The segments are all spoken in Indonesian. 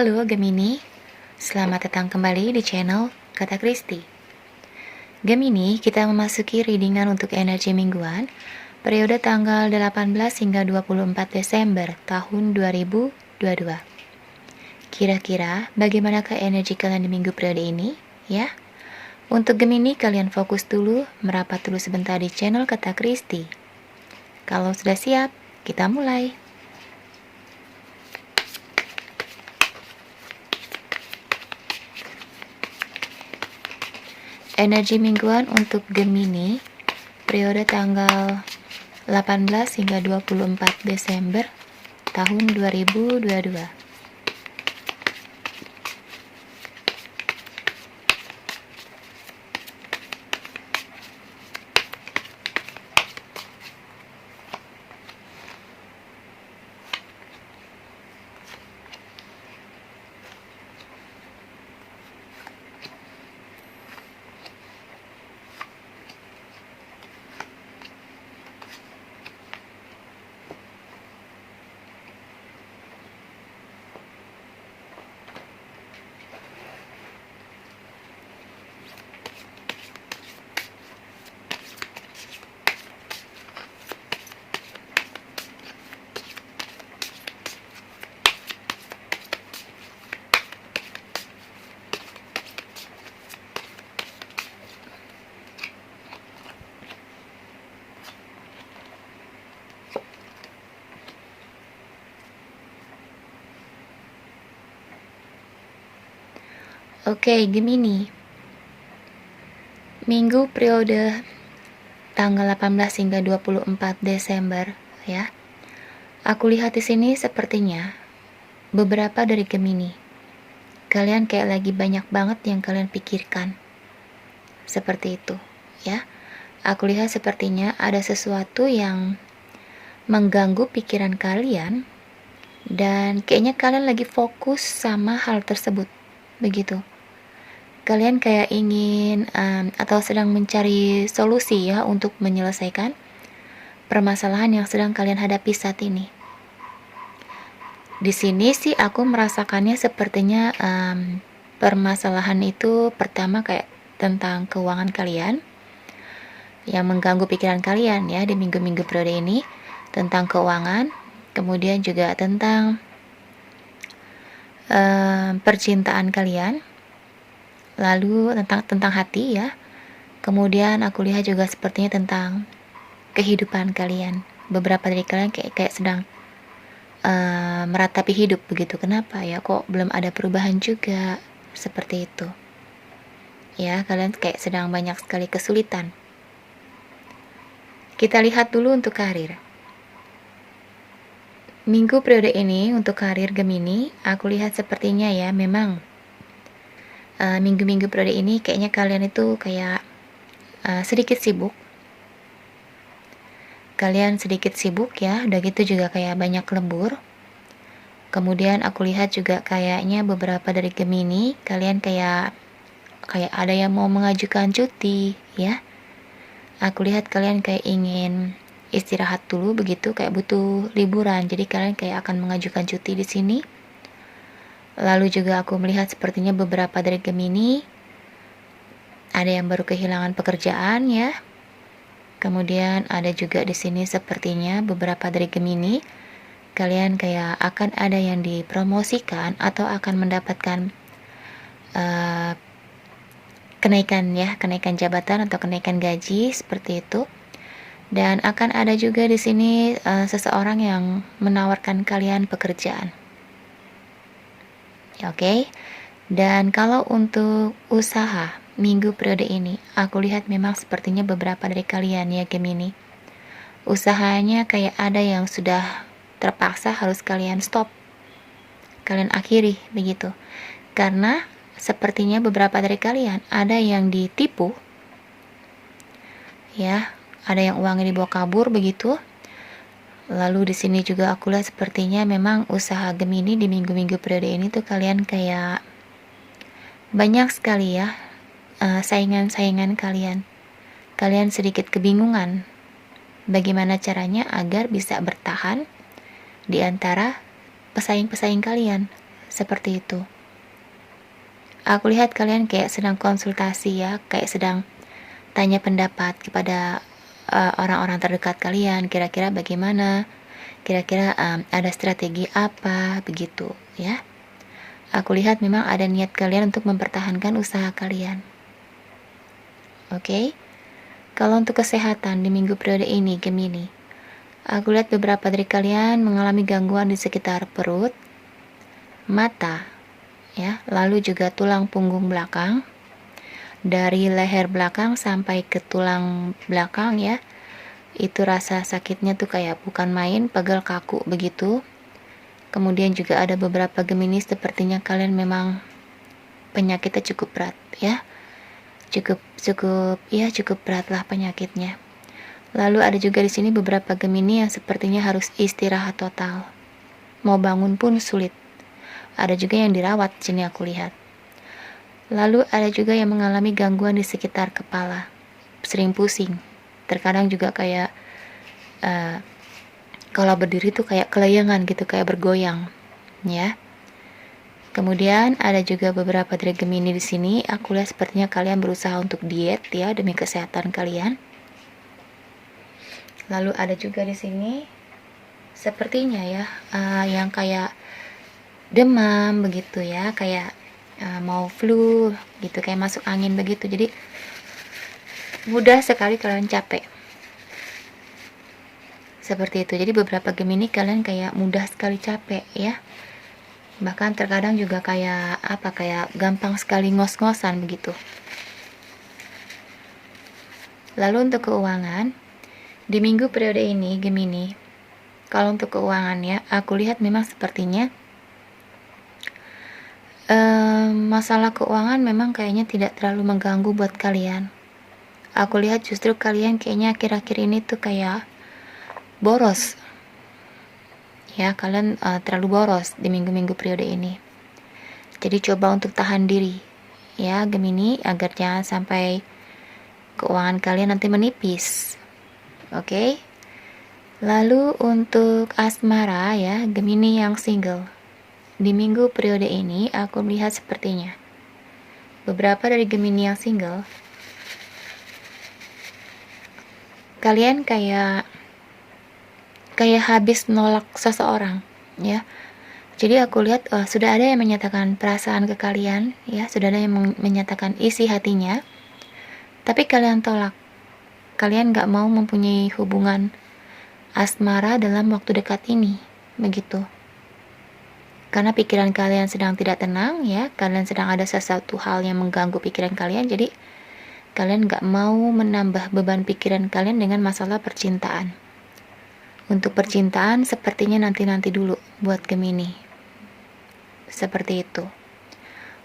Halo Gemini, selamat datang kembali di channel Kata Kristi. Gemini, kita memasuki readingan untuk energi mingguan periode tanggal 18 hingga 24 Desember tahun 2022. Kira-kira bagaimanakah energi kalian di minggu periode ini? Ya, untuk Gemini kalian fokus dulu, merapat dulu sebentar di channel Kata Kristi. Kalau sudah siap, kita mulai. Energi mingguan untuk Gemini periode tanggal 18 hingga 24 Desember tahun 2022. Oke, Gemini. Minggu periode tanggal 18 hingga 24 Desember ya. Aku lihat di sini sepertinya beberapa dari Gemini. Kalian kayak lagi banyak banget yang kalian pikirkan. Seperti itu, ya. Aku lihat sepertinya ada sesuatu yang mengganggu pikiran kalian dan kayaknya kalian lagi fokus sama hal tersebut. Begitu. Kalian kayak ingin atau sedang mencari solusi ya untuk menyelesaikan permasalahan yang sedang kalian hadapi saat ini. Di sini sih aku merasakannya sepertinya permasalahan itu pertama kayak tentang keuangan kalian yang mengganggu pikiran kalian ya di minggu-minggu periode ini, tentang keuangan, kemudian juga tentang percintaan kalian, lalu tentang hati ya. Kemudian aku lihat juga sepertinya tentang kehidupan kalian. Beberapa dari kalian kayak sedang meratapi hidup begitu. Kenapa ya kok belum ada perubahan juga, seperti itu ya. Kalian kayak sedang banyak sekali kesulitan. Kita lihat dulu untuk karir. Minggu periode ini untuk karir Gemini, aku lihat sepertinya ya memang minggu-minggu periode ini kayaknya kalian itu kayak sedikit sibuk. Kalian sedikit sibuk ya, udah gitu juga kayak banyak lembur. Kemudian aku lihat juga kayaknya beberapa dari Gemini, kalian kayak ada yang mau mengajukan cuti ya. Aku lihat kalian kayak ingin istirahat dulu begitu, kayak butuh liburan. Jadi kalian kayak akan mengajukan cuti di sini. Lalu juga aku melihat sepertinya beberapa dari Gemini ada yang baru kehilangan pekerjaan ya. Kemudian ada juga di sini sepertinya beberapa dari Gemini kalian kayak akan ada yang dipromosikan atau akan mendapatkan kenaikan jabatan atau kenaikan gaji seperti itu. Dan akan ada juga di sini seseorang yang menawarkan kalian pekerjaan. Oke. Dan kalau untuk usaha minggu periode ini, aku lihat memang sepertinya beberapa dari kalian ya Gemini, usahanya kayak ada yang sudah terpaksa harus kalian stop, kalian akhiri begitu. Karena sepertinya beberapa dari kalian ada yang ditipu ya, ada yang uangnya dibawa kabur begitu. Lalu di sini juga aku lihat sepertinya memang usaha Gemini di minggu-minggu periode ini tuh kalian kayak banyak sekali ya saingan-saingan kalian. Kalian sedikit kebingungan bagaimana caranya agar bisa bertahan di antara pesaing-pesaing kalian. seperti itu. Aku lihat kalian kayak sedang konsultasi ya, kayak sedang tanya pendapat kepada orang-orang terdekat kalian, kira-kira bagaimana, kira-kira ada strategi apa, begitu ya. Aku lihat memang ada niat kalian untuk mempertahankan usaha kalian. Oke. Kalau untuk kesehatan di minggu periode ini, Gemini, aku lihat beberapa dari kalian mengalami gangguan di sekitar perut, mata, ya, lalu juga tulang punggung belakang, dari leher belakang sampai ke tulang belakang ya. Itu rasa sakitnya tuh kayak bukan main, pegel kaku begitu. Kemudian juga ada beberapa Gemini sepertinya kalian memang penyakitnya cukup berat ya. Cukup berat lah penyakitnya. Lalu ada juga di sini beberapa Gemini yang sepertinya harus istirahat total. Mau bangun pun sulit. Ada juga yang dirawat di sini aku lihat. Lalu ada juga yang mengalami gangguan di sekitar kepala, sering pusing. Terkadang juga kayak kalau berdiri tuh kayak kelayangan gitu, kayak bergoyang, ya. Kemudian ada juga beberapa dari Gemini di sini. Aku lihat sepertinya kalian berusaha untuk diet ya demi kesehatan kalian. Lalu ada juga di sini sepertinya ya yang kayak demam begitu ya, kayak mau flu gitu, kayak masuk angin begitu. Jadi mudah sekali kalian capek. Seperti itu. Jadi beberapa Gemini kalian kayak mudah sekali capek ya. Bahkan terkadang juga kayak gampang sekali ngos-ngosan begitu. Lalu untuk keuangan di minggu periode ini Gemini, kalau untuk keuangannya aku lihat memang sepertinya masalah keuangan memang kayaknya tidak terlalu mengganggu buat kalian. Aku lihat justru kalian kayaknya akhir-akhir ini tuh kayak boros ya, kalian terlalu boros di minggu-minggu periode ini. Jadi coba untuk tahan diri ya Gemini, agar jangan sampai keuangan kalian nanti menipis. Oke. Lalu untuk asmara ya Gemini yang single, di minggu periode ini aku melihat sepertinya beberapa dari Gemini yang single, kalian kayak habis nolak seseorang ya. Jadi aku lihat sudah ada yang menyatakan perasaan ke kalian ya, sudah ada yang menyatakan isi hatinya, tapi kalian tolak. Kalian gak mau mempunyai hubungan asmara dalam waktu dekat ini begitu, karena pikiran kalian sedang tidak tenang ya, kalian sedang ada sesuatu hal yang mengganggu pikiran kalian. Jadi kalian gak mau menambah beban pikiran kalian dengan masalah percintaan. Untuk percintaan sepertinya nanti-nanti dulu buat Gemini. Seperti itu.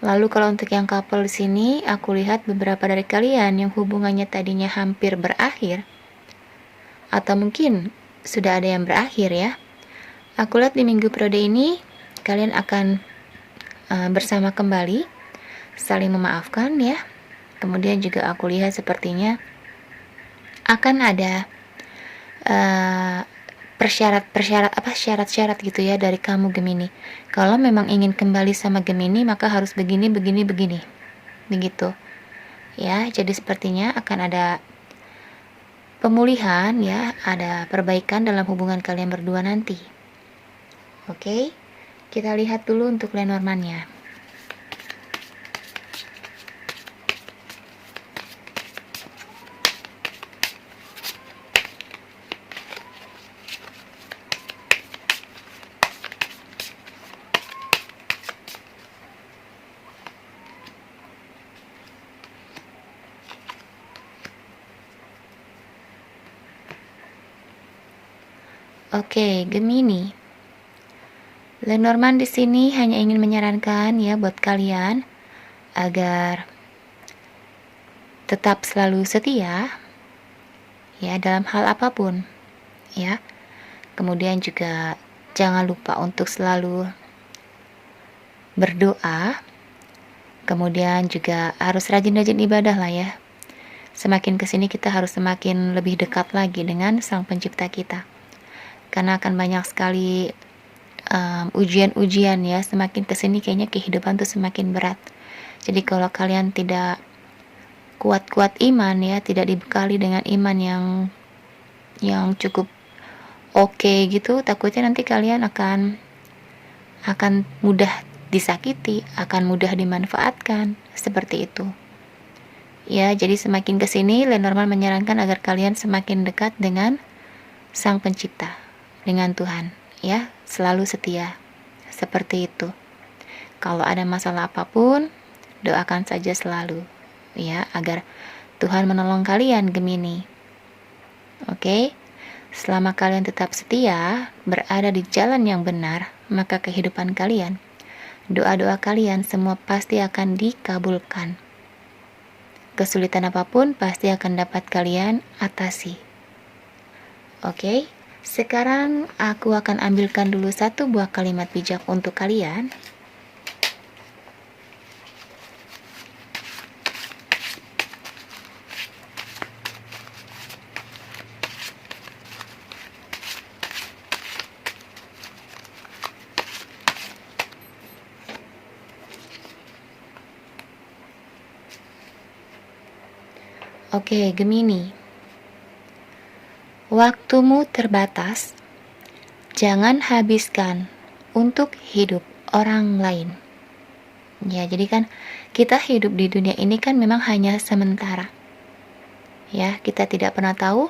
Lalu kalau untuk yang couple di sini, aku lihat beberapa dari kalian yang hubungannya tadinya hampir berakhir, atau mungkin sudah ada yang berakhir ya. Aku lihat di minggu periode ini kalian akan bersama kembali, saling memaafkan ya. Kemudian juga aku lihat sepertinya akan ada syarat-syarat gitu ya dari kamu Gemini. Kalau memang ingin kembali sama Gemini, maka harus begini begitu ya. Jadi sepertinya akan ada pemulihan ya, ada perbaikan dalam hubungan kalian berdua nanti. Oke, kita lihat dulu untuk Lenormand-nya. Oke, Gemini. Lenormand di sini hanya ingin menyarankan ya buat kalian agar tetap selalu setia ya dalam hal apapun ya. Kemudian juga jangan lupa untuk selalu berdoa. Kemudian juga harus rajin-rajin ibadah lah ya. Semakin kesini kita harus semakin lebih dekat lagi dengan Sang Pencipta kita. Karena akan banyak sekali ujian-ujian ya, semakin kesini kayaknya kehidupan tuh semakin berat. Jadi kalau kalian tidak kuat-kuat iman ya, tidak dibekali dengan iman yang cukup oke gitu, takutnya nanti kalian akan mudah disakiti, akan mudah dimanfaatkan, seperti itu. Ya, jadi semakin kesini Lenormand menyarankan agar kalian semakin dekat dengan Sang Pencipta, dengan Tuhan, ya, selalu setia. Seperti itu. Kalau ada masalah apapun, doakan saja selalu, ya, agar Tuhan menolong kalian, Gemini. Oke? Selama kalian tetap setia, berada di jalan yang benar, maka kehidupan kalian, doa-doa kalian semua pasti akan dikabulkan. Kesulitan apapun pasti akan dapat kalian atasi. Oke, sekarang aku akan ambilkan dulu satu buah kalimat bijak untuk kalian. Oke, Gemini. Waktumu terbatas. Jangan habiskan untuk hidup orang lain. Ya, jadi kan kita hidup di dunia ini kan memang hanya sementara. Ya, kita tidak pernah tahu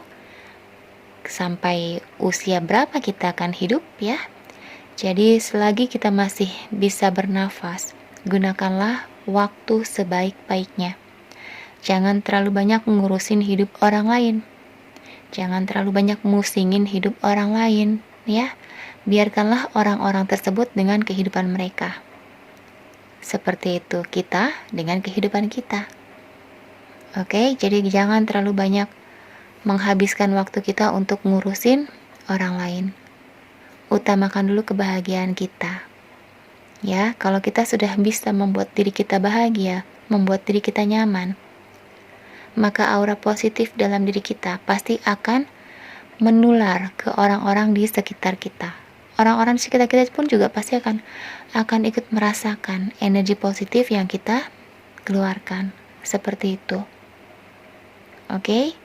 sampai usia berapa kita akan hidup ya. Jadi selagi kita masih bisa bernafas, gunakanlah waktu sebaik-baiknya. Jangan terlalu banyak ngurusin hidup orang lain. Jangan terlalu banyak musingin hidup orang lain, ya. Biarkanlah orang-orang tersebut dengan kehidupan mereka. Seperti itu kita dengan kehidupan kita. Oke, jadi jangan terlalu banyak menghabiskan waktu kita untuk ngurusin orang lain. Utamakan dulu kebahagiaan kita. Ya, kalau kita sudah bisa membuat diri kita bahagia, membuat diri kita nyaman, maka aura positif dalam diri kita pasti akan menular ke orang-orang di sekitar kita. Orang-orang di sekitar kita pun juga pasti akan ikut merasakan energi positif yang kita keluarkan. Seperti itu. Oke?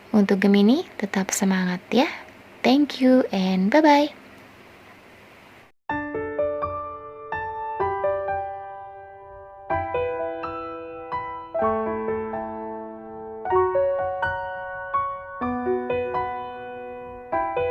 Untuk Gemini, tetap semangat ya. Thank you and bye-bye.